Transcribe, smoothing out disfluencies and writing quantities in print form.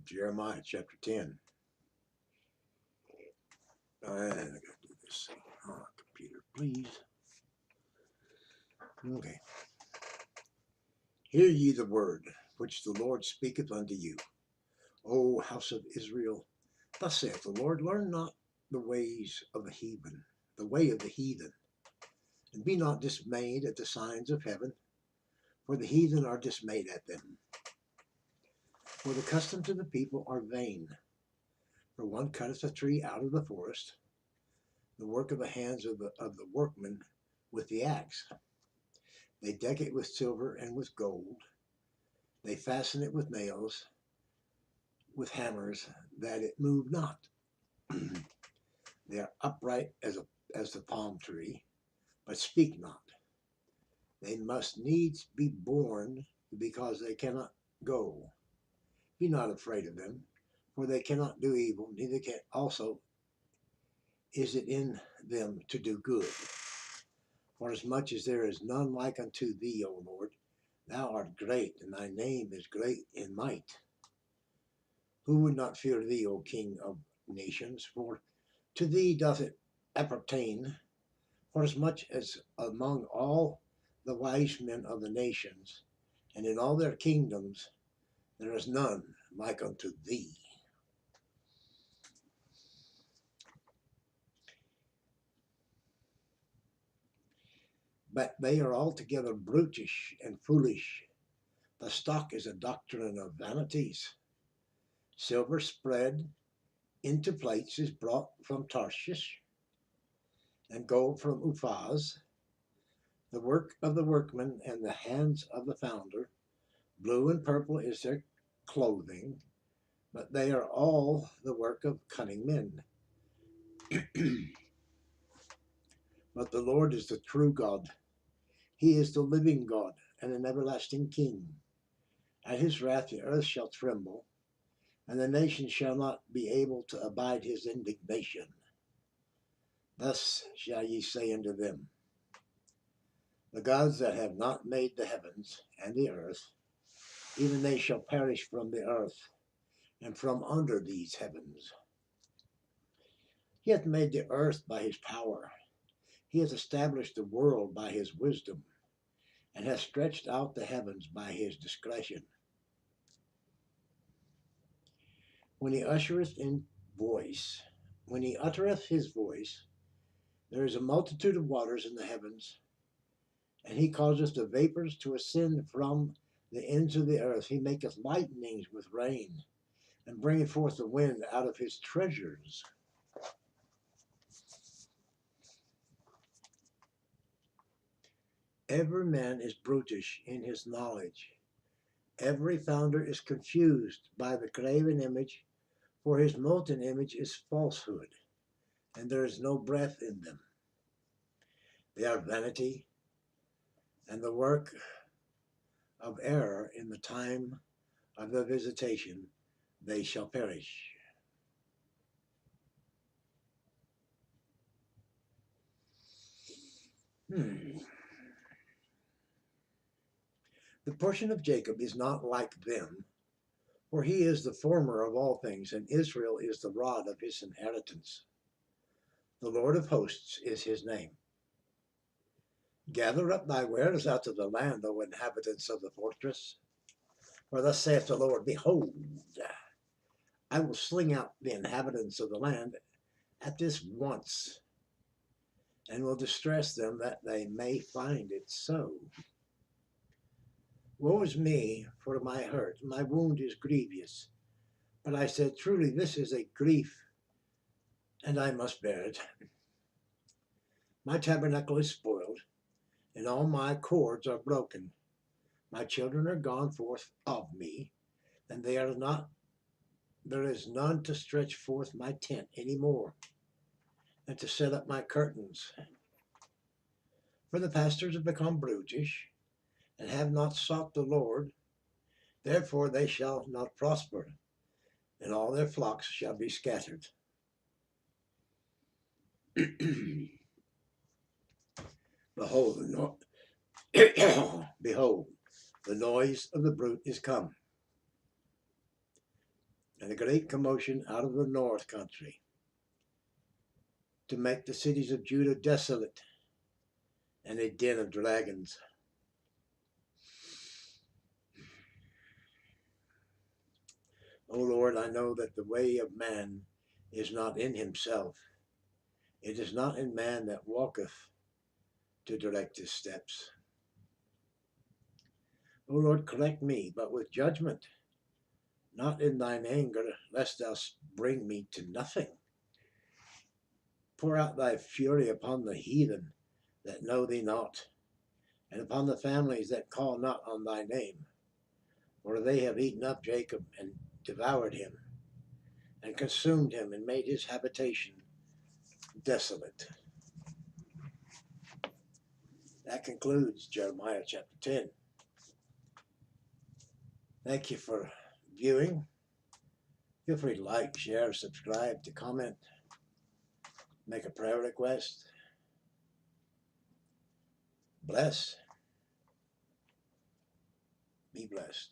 Jeremiah chapter 10. I gotta do this. Oh, computer, please. Okay. Hear ye the word which the Lord speaketh unto you, O house of Israel. Thus saith the Lord, learn not the ways of the heathen, the way of the heathen, and be not dismayed at the signs of heaven, for the heathen are dismayed at them. For the customs of the people are vain. For one cutteth a tree out of the forest, the work of the hands of the workman with the axe. They deck it with silver and with gold. They fasten it with nails, with hammers, that it move not. They are upright as the palm tree, but speak not. They must needs be born, because they cannot go. Be not afraid of them, for they cannot do evil, neither can also is it in them to do good. For as much as there is none like unto thee, O Lord, thou art great, and thy name is great in might. Who would not fear thee, O King of nations? For to thee doth it appertain. For as much as among all the wise men of the nations, and in all their kingdoms, there is none like unto thee. But they are altogether brutish and foolish. The stock is a doctrine of vanities. Silver spread into plates is brought from Tarshish, and gold from Uphaz. The work of the workman and the hands of the founder. Blue and purple is their clothing, but they are all the work of cunning men. But the Lord is the true God. He is the living God and an everlasting King. At his wrath the earth shall tremble, and the nations shall not be able to abide his indignation. Thus shall ye say unto them, the gods that have not made the heavens and the earth, even they shall perish from the earth, and from under these heavens. He hath made the earth by his power. He hath established the world by his wisdom, and hath stretched out the heavens by his discretion. When he uttereth his voice, there is a multitude of waters in the heavens, and he causeth the vapors to ascend from the ends of the earth. He maketh lightnings with rain, and bringeth forth the wind out of his treasures. Every man is brutish in his knowledge. Every founder is confused by the graven image, for his molten image is falsehood, and there is no breath in them. They are vanity, and the work of error. In the time of the visitation they shall perish. The portion of Jacob is not like them, for he is the former of all things, and Israel is the rod of his inheritance. The Lord of hosts is his name. Gather up thy wares out of the land, O inhabitants of the fortress. For thus saith the Lord, behold, I will sling out the inhabitants of the land at this once, and will distress them that they may find it so. Woe is me for my hurt, my wound is grievous. But I said, truly this is a grief, and I must bear it. My tabernacle is spoiled, and all my cords are broken. My children are gone forth of me, and there is none to stretch forth my tent any more, and to set up my curtains. For the pastors have become brutish, and have not sought the Lord. Therefore they shall not prosper, and all their flocks shall be scattered. Behold, behold, the noise of the brute is come. and a great commotion out of the north country, to make the cities of Judah desolate, and a den of dragons. O Lord, I know that the way of man is not in himself. It is not in man that walketh to direct his steps. O Lord, correct me, but with judgment, not in thine anger, lest thou bring me to nothing. Pour out thy fury upon the heathen that know thee not, and upon the families that call not on thy name. For they have eaten up Jacob and devoured him, and consumed him, and made his habitation desolate. That concludes Jeremiah chapter 10. Thank you for viewing. Feel free to like, share, subscribe, to comment, make a prayer request. Bless. Be blessed.